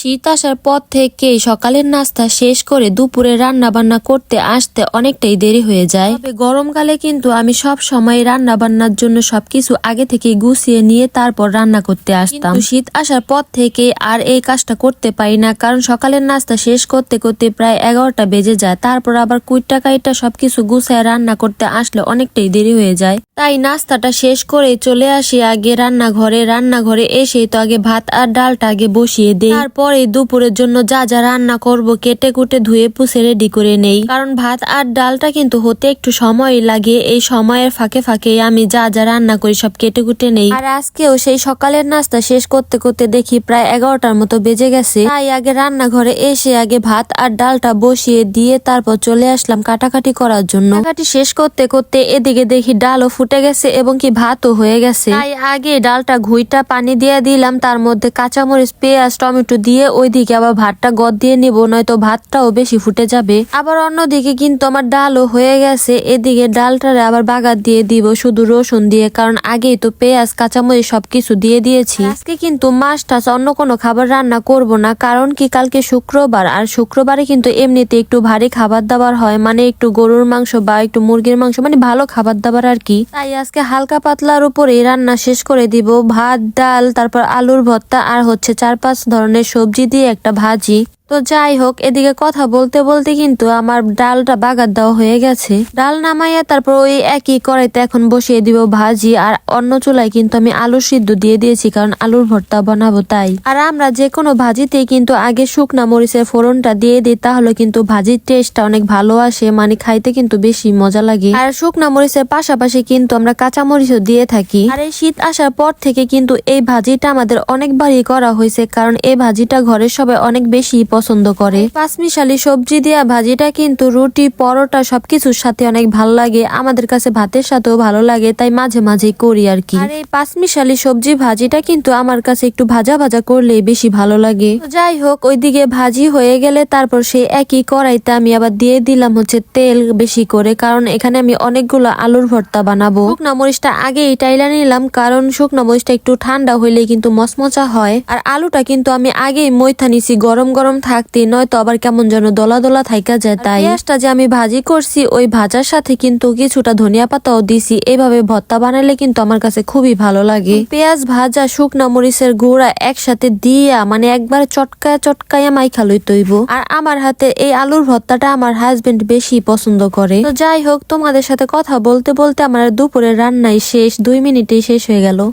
শীত আসার পর থেকেই সকালের নাস্তা শেষ করে দুপুরে রান্না বান্না করতে আসতে অনেকটাই দেরি হয়ে যায়। তবে গরমকালে কিন্তু আমি সব সময় রান্না বান্নার জন্য সবকিছু আগে থেকে গুছিয়ে নিয়ে তারপর রান্না করতে আসতাম। শীত আসার পর থেকে আর এই কাজটা করতে পারি না, কারণ সকালের নাস্তা শেষ করতে করতে প্রায় 11টা বেজে যায়। তারপর আবার কুইটা কাইটা সবকিছু গুছায় রান্না করতে আসলে অনেকটাই দেরি হয়ে যায়। তাই নাস্তাটা শেষ করে চলে আসি আগে রান্নাঘরে এসে তো আগে ভাত আর ডালটা আগে বসিয়ে দেই। তারপরে দুপুরের জন্য যা যা রান্না করব কেটে কুটে ধুয়ে পুষে রেডি করে নেই, কারণ ভাত আর ডালটা কিন্তু হতে একটু সময় লাগে। এই সময়ের ফাঁকে ফাঁকে আমি যা যা রান্না করি সব কেটে কুটে নেই। আর আজকেও সেই সকালের নাস্তা শেষ করতে করতে দেখি প্রায় 11টার মতো বেজে গেছে। তাই আগে রান্নাঘরে এসে আগে ভাত আর ডালটা বসিয়ে দিয়ে তারপর চলে আসলাম কাটাকাটি করার জন্য। কাটাকাটি শেষ করতে করতে এদিকে দেখি ডালও ফুটে গেছে এবং কি ভাতও হয়ে গেছে। তাই আগে ডালটা ঘুইটা পানি দিয়ে দিলাম, তার মধ্যে কাঁচামরিচ পেঁয়াজ টমেটো দিয়ে ওইদিকে আবার ভাতটা গদ দিয়ে নিব, নয়তো ভাতটাও বেশি ফুটে যাবে। আবার অন্যদিকে কিন্তু আমার ডালও হয়ে গেছে। এদিকে ডালটারে আবার বাগার দিয়ে দিব শুধু রসুন দিয়ে, কারণ আগেই তো পেঁয়াজ কাঁচামরিচ সবকিছু দিয়ে দিয়েছি। আজকে কিন্তু মাছ টাছ অন্য কোনো খাবার রান্না করব না, কারণ কি কালকে শুক্রবার, আর শুক্রবারে কিন্তু এমনিতে একটু ভারী খাবার দাবার হয়, মানে একটু গরুর মাংস বা একটু মুরগির মাংস, মানে ভালো খাবার দাবার আর কি। তাই আজকে হালকা পাতলার উপরে রান্না শেষ করে দিব। ভাত ডাল তারপর আলুর ভর্তা আর হচ্ছে 4-5 ধরনের সবজি দিয়ে একটা ভাজি। তো যাই হোক, এদিকে কথা বলতে বলতে কিন্তু আমার ডালটা বাগার দেওয়া হয়ে গেছে। ডাল নামাইয়া তারপর ওই একই কড়াইতে এখন বসিয়ে দিব ভাজি, আর অন্য চুলায় কিন্তু আমি আলু সিদ্ধ দিয়ে দিয়েছি, কারণ আলুর ভর্তা বানাবো তাই। আর আমরা যে কোনো ভাজিতেই কিন্তু আগে শুকনা মরিচের ফোড়নটা দিয়ে দিই, তাহলে কিন্তু ভাজির টেস্টটা অনেক ভালো আসে, মানে খাইতে কিন্তু বেশি মজা লাগে। আর শুকনা মরিচের পাশাপাশি কিন্তু আমরা কাঁচা মরিচও দিয়ে থাকি। আর এই শীত আসার পর থেকে কিন্তু এই ভাজিটা আমাদের অনেকবারই করা হয়েছে, কারণ এই ভাজিটা ঘরের সবাই অনেক বেশি পছন্দ করে। পাঁচমিশালি সবজি দেয়া ভাজিটা কিন্তু রুটি পরোটা সবকিছুর সাথে অনেক ভালো লাগে, আমাদের কাছে ভাতের সাথেও ভালো লাগে, তাই মাঝে মাঝে করি আর কি। আর এই পাঁচমিশালি সবজি ভাজিটা কিন্তু আমার কাছে একটু ভাজা ভাজা করলে বেশি ভালো লাগে। যাই হোক, ওইদিকে ভাজি হয়ে গেলে তারপর সেই একই কড়াইতে আমি আবার দিয়ে দিলাম হচ্ছে তেল বেশি করে, কারণ এখানে আমি অনেকগুলো আলুর ভর্তা বানাবো। শুকনা মরিচটা আগেই টাইলা নিলাম, কারণ শুকনা মরিচটা একটু ঠান্ডা হইলে কিন্তু মচমচা হয়। আর আলুটা কিন্তু আমি আগেই মইথা নিছি গরম গরম থাকতে, নয়তো আবার কেমন যেন দলা দলা থাইকা যায়। তাই পেঁয়াজটা যে আমি ভাজি করছি ওই ভাজার সাথে কিন্তু কিছুটা ধনিয়া পাতাও দিছি। এইভাবে ভর্তা বানালে কিন্তু আমার কাছে খুবই ভালো লাগে। পেঁয়াজ ভাজা শুকনা মরিচের গুঁড়া একসাথে দিয়া মানে একবার চটকায়া চটকায়া মাইখা লই তৈব। আর আমার হাতে এই আলুর ভর্তাটা আমার হাজবেন্ড বেশি পছন্দ করে। তো যাই হোক, তোমাদের সাথে কথা বলতে বলতে আমার দুপুরের রান্নাই শেষ, 2 মিনিটেই শেষ হয়ে গেল।